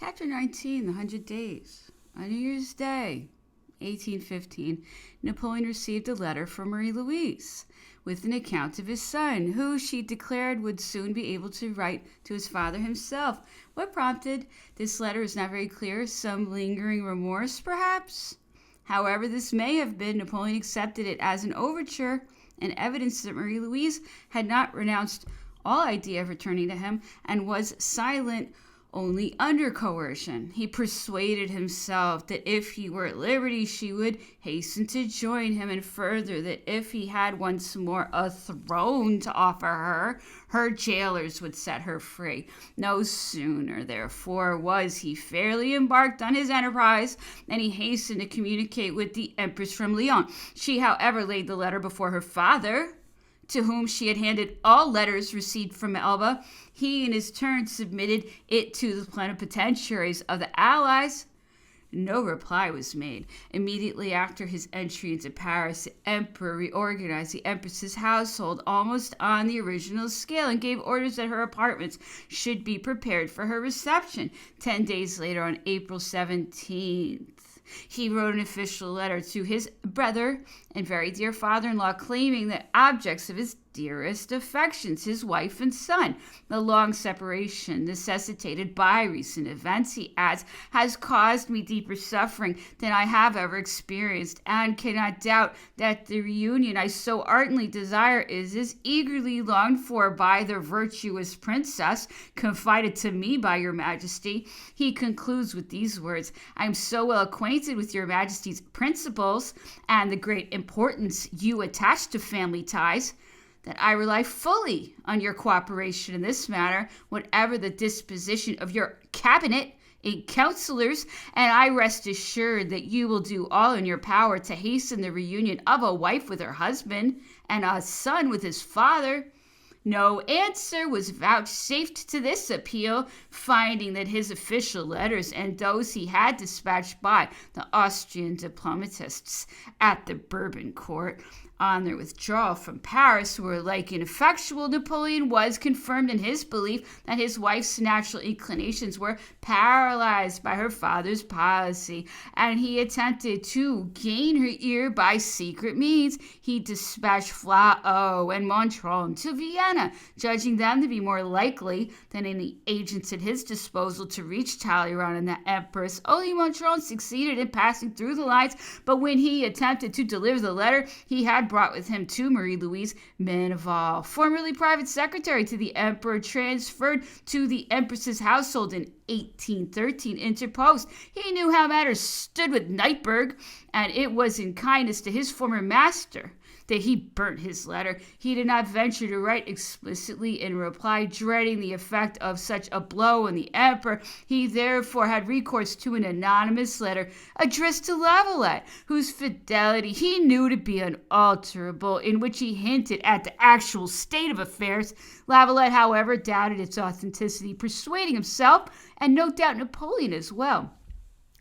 Chapter 19, The 100 Days. On New Year's Day, 1815, Napoleon received a letter from Marie Louise with an account of his son, who she declared would soon be able to write to his father himself. What prompted this letter is not very clear. Some lingering remorse, perhaps? However this may have been, Napoleon accepted it as an overture and evidence that Marie Louise had not renounced all idea of returning to him and was silent only under coercion. He persuaded himself that if he were at liberty, she would hasten to join him, and further, that if he had once more a throne to offer her, her jailers would set her free. No sooner, therefore, was he fairly embarked on his enterprise, than he hastened to communicate with the Empress from Lyons. She, however, laid the letter before her father, to whom she had handed all letters received from Elba. He, in his turn, submitted it to the plenipotentiaries of the Allies. No reply was made. Immediately after his entry into Paris, the Emperor reorganized the Empress's household almost on the original scale and gave orders that her apartments should be prepared for her reception. 10 days later, on April 17th, he wrote an official letter to his brother and very dear father-in-law, claiming the objects of his dearest affections, his wife and son. The long separation necessitated by recent events, he adds, has caused me deeper suffering than I have ever experienced, and cannot doubt that the reunion I so ardently desire is as eagerly longed for by the virtuous princess, confided to me by your majesty. He concludes with these words: I am so well acquainted with your majesty's principles and the great importance you attach to family ties, that I rely fully on your cooperation in this matter, whatever the disposition of your cabinet and counselors, and I rest assured that you will do all in your power to hasten the reunion of a wife with her husband and a son with his father. No answer was vouchsafed to this appeal, finding that his official letters and those he had dispatched by the Austrian diplomatists at the Bourbon court on their withdrawal from Paris were alike ineffectual. Napoleon was confirmed in his belief that his wife's natural inclinations were paralyzed by her father's policy, and he attempted to gain her ear by secret means. He dispatched Flau and Montron to Vienna, judging them to be more likely than any agents at his disposal to reach Talleyrand and the Empress. Only Montron succeeded in passing through the lines, but when he attempted to deliver the letter he had brought with him to Marie Louise Meneval, formerly private secretary to the Emperor, transferred to the Empress's household in 1813, interposed. He knew how matters stood with Neipperg, and it was in kindness to his former master that he burnt his letter. He did not venture to write explicitly in reply, dreading the effect of such a blow on the emperor. He therefore had recourse to an anonymous letter addressed to Lavalette, whose fidelity he knew to be unalterable, in which he hinted at the actual state of affairs. Lavalette, however, doubted its authenticity, persuading himself, and no doubt Napoleon as well,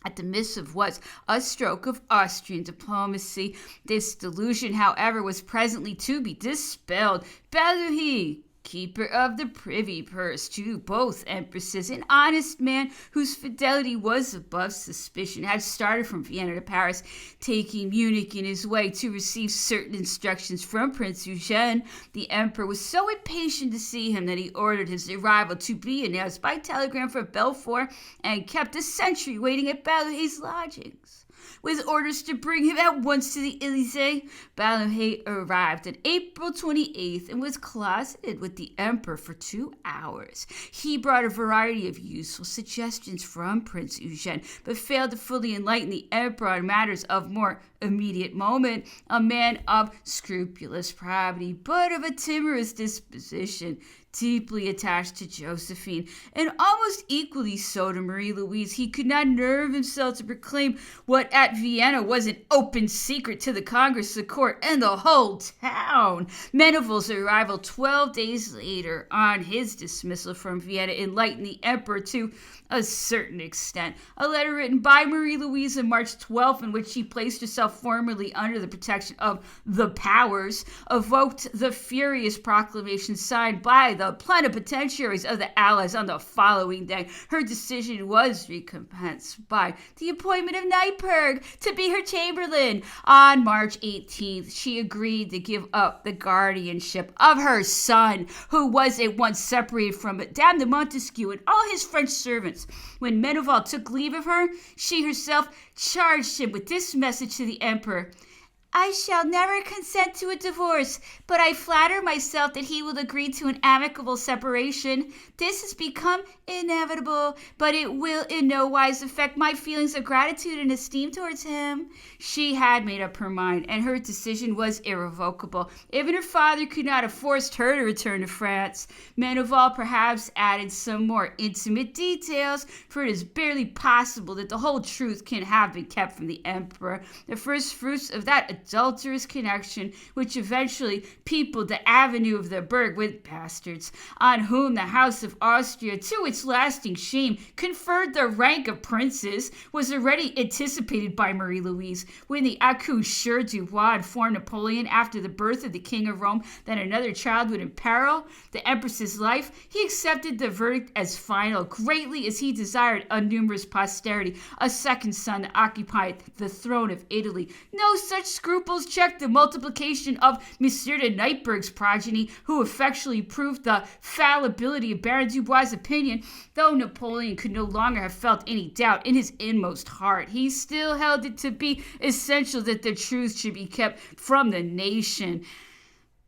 that the missive was a stroke of Austrian diplomacy. This delusion, however, was presently to be dispelled. Bellerie, keeper of the privy purse to both empresses, an honest man whose fidelity was above suspicion, had started from Vienna to Paris, taking Munich in his way to receive certain instructions from Prince Eugene. The emperor was so impatient to see him that he ordered his arrival to be announced by telegram from Belfort, and kept a sentry waiting at Ballerie's lodgings, with orders to bring him at once to the Élysée. Ballet arrived on April 28th and was closeted with the emperor for 2 hours. He brought a variety of useful suggestions from Prince Eugene, but failed to fully enlighten the emperor on matters of more immediate moment. A man of scrupulous probity, but of a timorous disposition, deeply attached to Josephine, and almost equally so to Marie Louise, he could not nerve himself to proclaim what at Vienna was an open secret to the Congress, the court, and the whole town. Meneval's arrival 12 days later, on his dismissal from Vienna, enlightened the emperor to a certain extent. A letter written by Marie Louise on March 12th, in which she placed herself formally under the protection of the powers, evoked the furious proclamation signed by the plenipotentiaries of the Allies on the following day. Her decision was recompensed by the appointment of Neipperg to be her chamberlain. On March 18th, she agreed to give up the guardianship of her son, who was at once separated from Madame de Montesquieu and all his French servants. When Meneval took leave of her, she herself charged him with this message to the emperor: I shall never consent to a divorce, but I flatter myself that he will agree to an amicable separation. This has become inevitable, but it will in no wise affect my feelings of gratitude and esteem towards him. She had made up her mind, and her decision was irrevocable. Even her father could not have forced her to return to France. Meneval perhaps added some more intimate details, for it is barely possible that the whole truth can have been kept from the emperor. The first fruits of that adulterous connection, which eventually peopled the avenue of the Burg with bastards, on whom the House of Austria, to its lasting shame, conferred the rank of princes, was already anticipated by Marie-Louise. When the accoucheur du roi informed Napoleon after the birth of the King of Rome that another child would imperil the Empress's life, he accepted the verdict as final, greatly as he desired a numerous posterity, a second son to occupy the throne of Italy. No such scruples checked the multiplication of Monsieur de Neipperg's progeny, who effectually proved the fallibility of Baron Dubois' opinion. Though Napoleon could no longer have felt any doubt in his inmost heart, he still held it to be essential that the truth should be kept from the nation,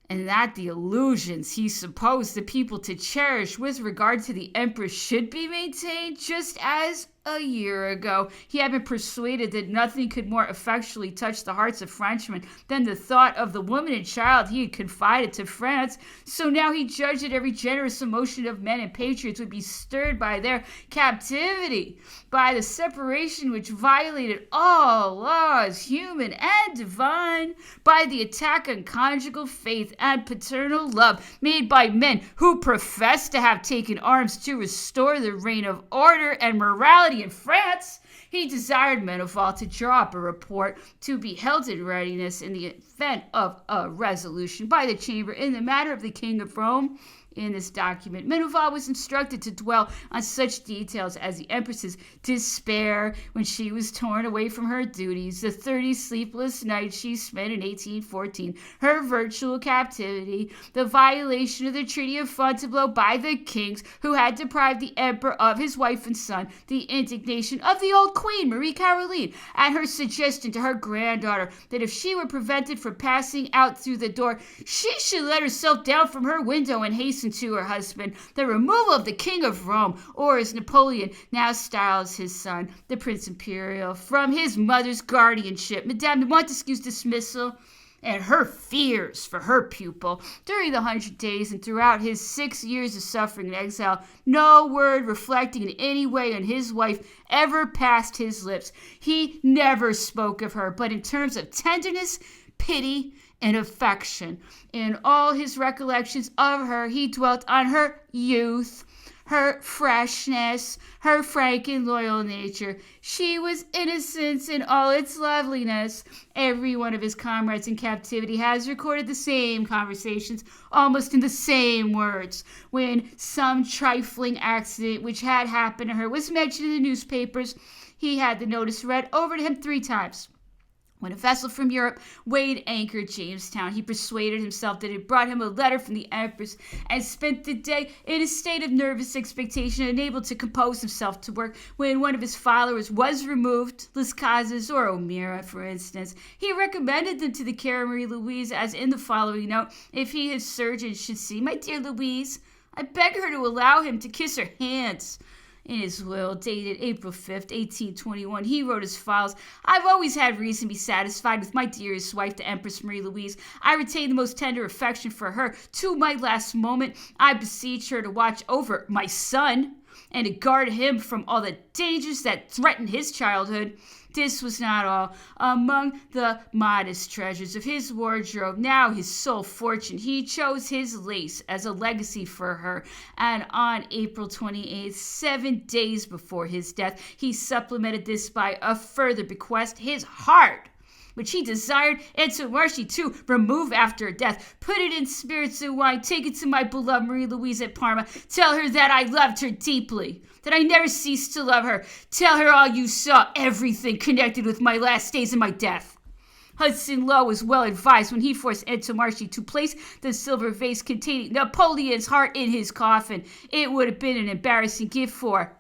and that the illusions he supposed the people to cherish with regard to the empress should be maintained, just as a year ago he had been persuaded that nothing could more effectually touch the hearts of Frenchmen than the thought of the woman and child he had confided to France. So now he judged that every generous emotion of men and patriots would be stirred by their captivity, by the separation which violated all laws, human and divine, by the attack on conjugal faith and paternal love made by men who professed to have taken arms to restore the reign of order and morality in France. He desired Meneval to draw up a report to be held in readiness in the event of a resolution by the Chamber in the matter of the King of Rome. In this document, Meneval was instructed to dwell on such details as the Empress's despair when she was torn away from her duties, the 30 sleepless nights she spent in 1814, her virtual captivity, the violation of the Treaty of Fontainebleau by the kings who had deprived the Emperor of his wife and son, the indignation of the old Queen, Marie Caroline, and her suggestion to her granddaughter that if she were prevented from passing out through the door, she should let herself down from her window and hasten to her husband. The removal of the King of Rome, or as Napoleon now styles his son, the Prince Imperial, from his mother's guardianship, Madame de Montesquieu's dismissal, and her fears for her pupil. During the 100 days and throughout his 6 years of suffering and exile, no word reflecting in any way on his wife ever passed his lips. He never spoke of her, but in terms of tenderness, pity, and affection. In all his recollections of her, he dwelt on her youth, her freshness, her frank and loyal nature. She was innocence in all its loveliness. Every one of his comrades in captivity has recorded the same conversations, almost in the same words. When some trifling accident which had happened to her was mentioned in the newspapers, he had the notice read over to him 3 times. When a vessel from Europe weighed anchor at Jamestown, he persuaded himself that it brought him a letter from the Empress, and spent the day in a state of nervous expectation, unable to compose himself to work. When one of his followers was removed, Las Casas or O'Meara, for instance, he recommended them to the care of Marie-Louise, as in the following note: if he, his surgeon, should see my dear Louise, I beg her to allow him to kiss her hands. In his will, dated April 5th, 1821, he wrote as follows: I've always had reason to be satisfied with my dearest wife, the Empress Marie-Louise. I retain the most tender affection for her. To my last moment, I beseech her to watch over my son, and to guard him from all the dangers that threaten his childhood. This was not all. Among the modest treasures of his wardrobe, now his sole fortune, he chose his lace as a legacy for her, and on April 28th, 7 days before his death, he supplemented this by a further bequest: his heart. which he desired Antomarchi to remove after her death. Put it in spirits and wine, take it to my beloved Marie Louise at Parma. Tell her that I loved her deeply, that I never ceased to love her. Tell her all you saw, everything connected with my last days and my death. Hudson Lowe was well advised when he forced Antomarchi to place the silver vase containing Napoleon's heart in his coffin. It would have been an embarrassing gift for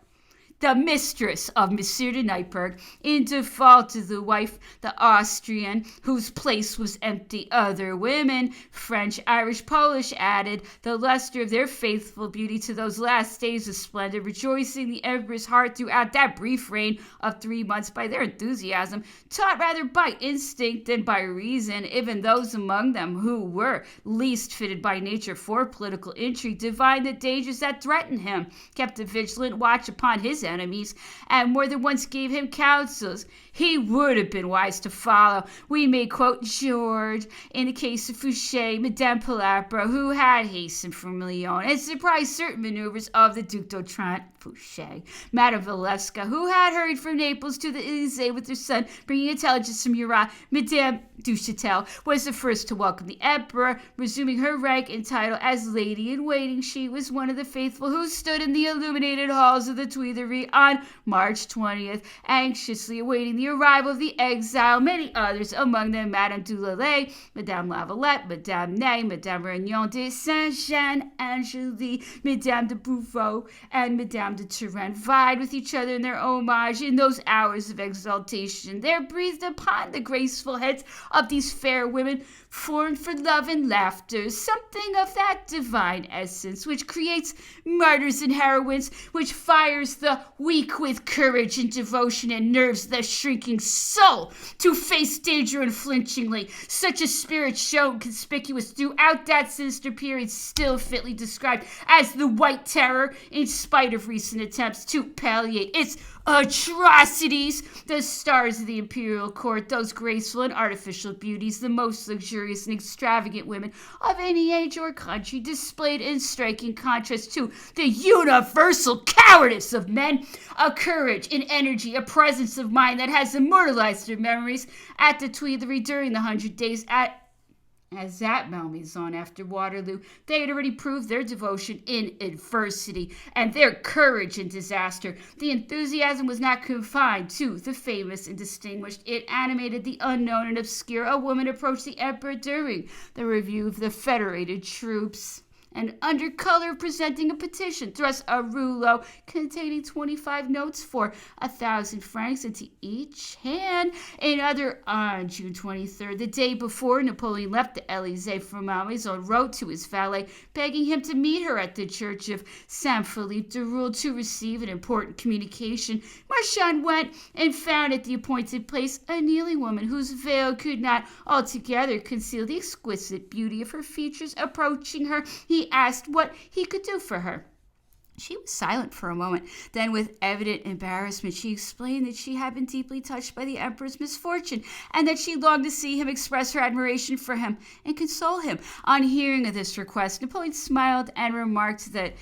the mistress of Monsieur de Neipperg, in default of the wife, the Austrian, whose place was empty. Other women, French, Irish, Polish, added the luster of their faithful beauty to those last days of splendor, rejoicing the emperor's heart throughout that brief reign of 3 months by their enthusiasm, taught rather by instinct than by reason. Even those among them who were least fitted by nature for political intrigue divined the dangers that threatened him, kept a vigilant watch upon his enemies, and more than once gave him counsels he would have been wise to follow. We may quote George in the case of Fouché, Madame Palapro, who had hastened from Lyon and surprised certain maneuvers of the Duc d'Otrante. Fouché, Madame Walewska, who had hurried from Naples to the Élysée with her son, bringing intelligence from Murat. Madame Duchatel was the first to welcome the emperor, resuming her rank and title as lady-in-waiting. She was one of the faithful who stood in the illuminated halls of the Tuileries on March 20th, anxiously awaiting the arrival of the exile. Many others, among them Madame Dulalet, Madame Lavalette, Madame Ney, Madame Regnon de Saint-Jean, Angély, Madame de Beauveau, and Madame de Turenne, vied with each other in their homage. In those hours of exaltation there breathed upon the graceful heads of these fair women, formed for love and laughter, something of that divine essence which creates martyrs and heroines, which fires the weak with courage and devotion and nerves the shrinking soul to face danger unflinchingly. Such a spirit shone conspicuous throughout that sinister period, still fitly described as the White Terror, in spite of recent attempts to palliate its atrocities. The stars of the imperial court, those graceful and artificial beauties, the most luxurious and extravagant women of any age or country, displayed in striking contrast to the universal cowardice of men, a courage, an energy, a presence of mind that has immortalized their memories at the Tuileries during the 100 days as at Malmaison after Waterloo. They had already proved their devotion in adversity and their courage in disaster. The enthusiasm was not confined to the famous and distinguished. It animated the unknown and obscure. A woman approached the emperor during the review of the federated troops, and under color of presenting a petition, thrust a rouleau containing 25 notes for 1,000 francs into each hand. Another, on June 23rd, the day before Napoleon left the Élysée for Malmaison, wrote to his valet, begging him to meet her at the church of Saint-Philippe de Roule to receive an important communication. Marchand went and found at the appointed place a kneeling woman whose veil could not altogether conceal the exquisite beauty of her features. Approaching her, he asked what he could do for her. She was silent for a moment. Then, with evident embarrassment, she explained that she had been deeply touched by the emperor's misfortune, and that she longed to see him express her admiration for him and console him. On hearing of this request, Napoleon smiled and remarked that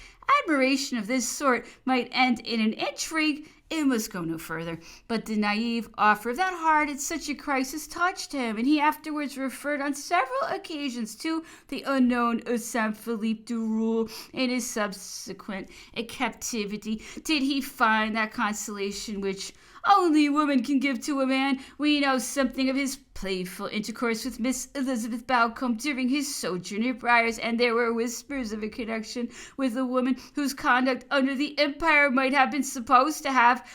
admiration of this sort might end in an intrigue. It must go no further. But the naive offer of that heart at such a crisis touched him, and he afterwards referred on several occasions to the unknown Saint-Philippe de Roule. In his subsequent captivity, did he find that consolation which only woman can give to a man? We know something of his playful intercourse with Miss Elizabeth Balcombe during his sojourn at Briars, and there were whispers of a connection with a woman whose conduct under the Empire might have been supposed to have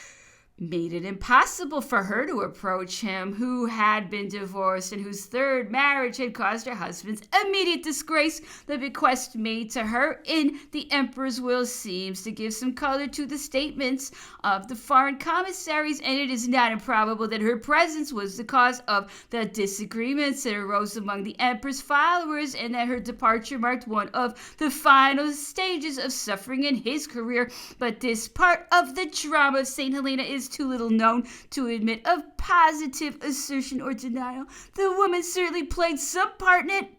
made it impossible for her to approach him, who had been divorced and whose third marriage had caused her husband's immediate disgrace. The bequest made to her in the emperor's will seems to give some color to the statements of the foreign commissaries, and it is not improbable that her presence was the cause of the disagreements that arose among the emperor's followers, and that her departure marked one of the final stages of suffering in his career. But this part of the drama of St. Helena is too little known to admit of positive assertion or denial. The woman certainly played some part in it,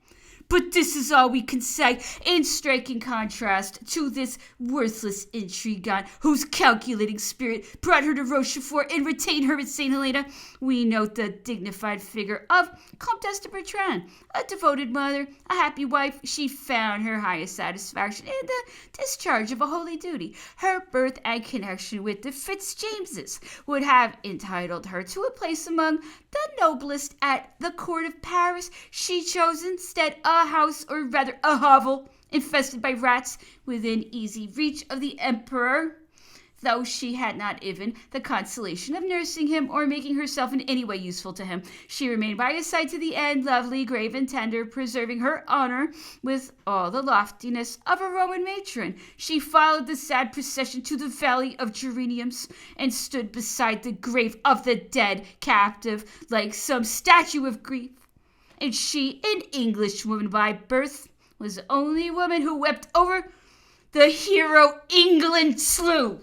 But this is all we can say, in striking contrast to this worthless intriguant whose calculating spirit brought her to Rochefort and retained her at St. Helena. We note the dignified figure of Comtesse de Bertrand, a devoted mother, a happy wife. She found her highest satisfaction in the discharge of a holy duty. Her birth and connection with the Fitzjameses would have entitled her to a place among the noblest at the court of Paris. She chose instead a house, or rather a hovel, infested by rats within easy reach of the emperor, though she had not even the consolation of nursing him or making herself in any way useful to him. She remained by his side to the end, lovely, grave, and tender, preserving her honor with all the loftiness of a Roman matron. She followed the sad procession to the valley of geraniums and stood beside the grave of the dead captive like some statue of grief. And she, an Englishwoman by birth, was the only woman who wept over the hero England slew.